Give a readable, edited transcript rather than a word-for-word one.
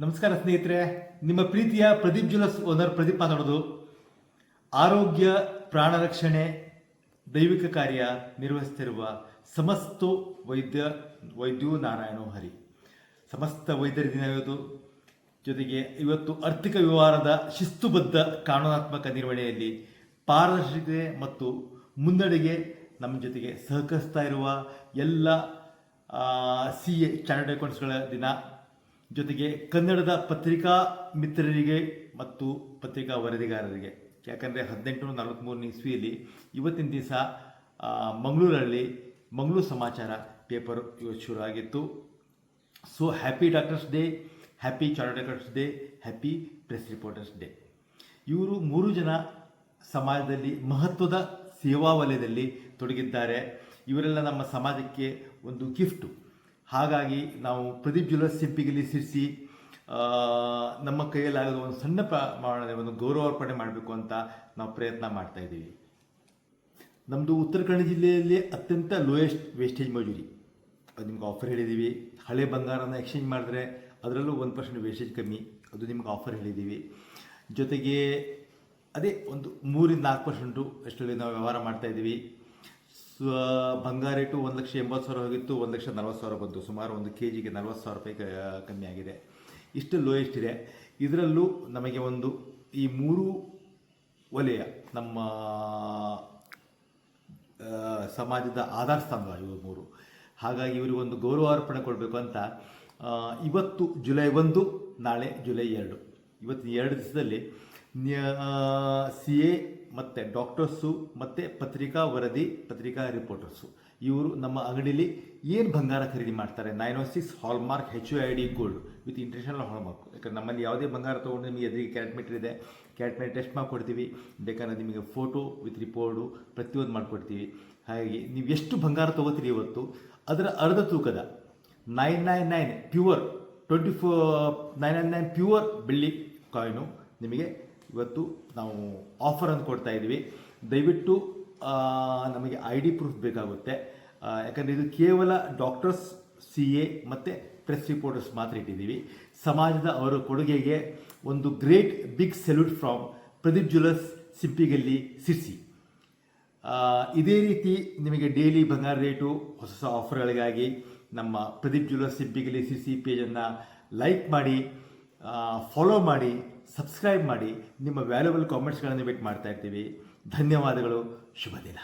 ನಮಸ್ಕಾರ ಸ್ನೇಹಿತರೆ, ನಿಮ್ಮ ಪ್ರೀತಿಯ ಪ್ರದೀಪ್ ಜ್ಯುವೆಲ್ಲರ್ಸ್ ಓನರ್ ಪ್ರದೀಪ್ ಮಾತಾಡೋದು. ಆರೋಗ್ಯ ಪ್ರಾಣರಕ್ಷಣೆ ದೈವಿಕ ಕಾರ್ಯ ನಿರ್ವಹಿಸುತ್ತಿರುವ ಸಮಸ್ತ ವೈದ್ಯೋ ನಾರಾಯಣೋ ಹರಿ. ಸಮಸ್ತ ವೈದ್ಯರ ದಿನವಿದು. ಜೊತೆಗೆ ಇವತ್ತು ಆರ್ಥಿಕ ವ್ಯವಹಾರದ ಶಿಸ್ತುಬದ್ಧ ಕಾನೂನಾತ್ಮಕ ನಿರ್ವಹಣೆಯಲ್ಲಿ ಪಾರದರ್ಶಕತೆ ಮತ್ತು ಮುನ್ನಡೆಗೆ ನಮ್ಮ ಜೊತೆಗೆ ಸಹಕರಿಸ್ತಾ ಇರುವ ಎಲ್ಲ CA ಚಾರ್ಟರ್ಡ್ ಅಕೌಂಟ್ಸ್ಗಳ ದಿನ. ಜೊತೆಗೆ ಕನ್ನಡದ ಪತ್ರಿಕಾ ಮಿತ್ರರಿಗೆ ಮತ್ತು ಪತ್ರಿಕಾ ವರದಿಗಾರರಿಗೆ, ಯಾಕಂದರೆ 1843 ಇಸ್ವಿಯಲ್ಲಿ ಇವತ್ತಿನ ದಿವಸ ಮಂಗಳೂರಲ್ಲಿ ಮಂಗಳೂರು ಸಮಾಚಾರ ಪೇಪರ್ ಇವತ್ತು ಶುರು ಆಗಿತ್ತು. So happy doctors day, happy chartered accounts day, happy press reporters day. ಇವರು 3 ಜನ ಸಮಾಜದಲ್ಲಿ ಮಹತ್ವದ ಸೇವಾ ವಲಯದಲ್ಲಿ ತೊಡಗಿದ್ದಾರೆ. ಇವರೆಲ್ಲ ನಮ್ಮ ಸಮಾಜಕ್ಕೆ ಒಂದು ಗಿಫ್ಟು. ಹಾಗಾಗಿ ನಾವು ಪ್ರದೀಪ್ ಜ್ಯುವೆಲ್ಲರ್ಸ್ ಸಿಂಪಿಗಲ್ಲಿ ಸಿರಿಸಿ ನಮ್ಮ ಕೈಯಲ್ಲಾಗೋದು ಒಂದು ಸಣ್ಣ ಪ್ರಮಾಣದ ಒಂದು ಗೌರವಾರ್ಪಣೆ ಮಾಡಬೇಕು ಅಂತ ನಾವು ಪ್ರಯತ್ನ ಮಾಡ್ತಾ ಇದ್ದೀವಿ. ನಮ್ಮದು ಉತ್ತರ ಕನ್ನಡ ಜಿಲ್ಲೆಯಲ್ಲಿ ಅತ್ಯಂತ ಲೋಯೆಸ್ಟ್ ವೇಸ್ಟೇಜ್ ಮಜೂರಿ, ಅದು ನಿಮ್ಗೆ ಆಫರ್ ಹೇಳಿದ್ದೀವಿ. ಹಳೆ ಬಂಗಾರನ ಎಕ್ಸ್ಚೇಂಜ್ ಮಾಡಿದ್ರೆ ಅದರಲ್ಲೂ 1% ವೇಸ್ಟೇಜ್ ಕಮ್ಮಿ, ಅದು ನಿಮ್ಗೆ ಆಫರ್ ಹೇಳಿದ್ದೀವಿ. ಜೊತೆಗೆ ಅದೇ ಒಂದು 3-4% ಅಷ್ಟರಲ್ಲಿ ನಾವು ವ್ಯವಹಾರ ಮಾಡ್ತಾಯಿದ್ದೀವಿ. ಬಂಗಾರ ರೇಟು 1,80,000 ಹೋಗಿತ್ತು, 1,40,000 ಬಂತು. ಸುಮಾರು 1 kg 40,000 ರೂಪಾಯಿ ಕಮ್ಮಿ ಆಗಿದೆ. ಇಷ್ಟು ಲೋಯೆಸ್ಟ್ ಇದೆ. ಇದರಲ್ಲೂ ನಮಗೆ ಒಂದು ಈ 3 ವಲಯ ನಮ್ಮ ಸಮಾಜದ ಆಧಾರ ಸ್ತಂಭ ಇವರು 3. ಹಾಗಾಗಿ ಇವರಿಗೆ ಒಂದು ಗೌರವಾರ್ಪಣೆ ಕೊಡಬೇಕು ಅಂತ ಇವತ್ತು ಜುಲೈ 1, ನಾಳೆ ಜುಲೈ 2, ಇವತ್ತಿನ 2 ದಿವಸದಲ್ಲಿ CA ಮತ್ತು ಡಾಕ್ಟರ್ಸು ಮತ್ತು ಪತ್ರಿಕಾ ವರದಿ, ಪತ್ರಿಕಾ ರಿಪೋರ್ಟರ್ಸು ಇವರು ನಮ್ಮ ಅಂಗಡಿಯಲ್ಲಿ ಏನು ಬಂಗಾರ ಖರೀದಿ ಮಾಡ್ತಾರೆ 916 hallmark HUID gold with international hallmark. ಯಾಕಂದ್ರೆ ನಮ್ಮಲ್ಲಿ ಯಾವುದೇ ಬಂಗಾರ ತೊಗೊಂಡು ನಿಮಗೆ ಎದುರಿಗೆ ಕ್ಯಾರೆಟ್ ಮೀಟರ್ ಇದೆ, ಕ್ಯಾರೆಟ್ ಮೀಟರ್ ಟೆಸ್ಟ್ ಮಾಡಿಕೊಡ್ತೀವಿ. ಬೇಕಾದ್ರೆ ನಿಮಗೆ ಫೋಟೋ ವಿತ್ ರಿಪೋರ್ಟು ಪ್ರತಿಯೊಂದು ಮಾಡಿಕೊಡ್ತೀವಿ. ಹಾಗಾಗಿ ನೀವು ಎಷ್ಟು ಬಂಗಾರ ತೊಗೋತೀರಿ ಇವತ್ತು ಅದರ ಅರ್ಧ ತೂಕದ 999 ಪ್ಯೂರ್ 999 ಪ್ಯೂರ್ ಬೆಳ್ಳಿ ಕಾಯಿನು ನಿಮಗೆ ಇವತ್ತು ನಾವು ಆಫರ್ ಅಂತ ಕೊಡ್ತಾ ಇದ್ದೀವಿ. ದಯವಿಟ್ಟು ನಮಗೆ ID ಪ್ರೂಫ್ ಬೇಕಾಗುತ್ತೆ. ಯಾಕಂದರೆ ಇದು ಕೇವಲ ಡಾಕ್ಟರ್ಸ್, CA ಮತ್ತು ಪ್ರೆಸ್ ರಿಪೋರ್ಟರ್ಸ್ ಮಾತ್ರ ಇಟ್ಟಿದ್ದೀವಿ. ಸಮಾಜದ ಅವರ ಕೊಡುಗೆಗೆ ಒಂದು great big salute from Pradeep jewellers Simpigalli Sirsi. ಇದೇ ರೀತಿ ನಿಮಗೆ ಡೈಲಿ ಬಂಗಾರ ರೇಟು ಹೊಸ ಆಫರ್ಗಳಿಗಾಗಿ ನಮ್ಮ ಪ್ರದೀಪ್ ಜ್ಯುವೆಲ್ಲರ್ಸ್ ಸಿಂಪಿಗಲ್ಲಿ ಸಿರ್ಸಿ ಪೇಜನ್ನು ಲೈಕ್ ಮಾಡಿ, ಫಾಲೋ ಮಾಡಿ, ಸಬ್ಸ್ಕ್ರೈಬ್ ಮಾಡಿ. ನಿಮ್ಮ ವ್ಯಾಲ್ಯೂಬಲ್ ಕಾಮೆಂಟ್ಸ್ಗಳನ್ನು ವೇಟ್ ಮಾಡ್ತಾ ಇರ್ತೀವಿ. ಧನ್ಯವಾದಗಳು. ಶುಭ ದಿನ.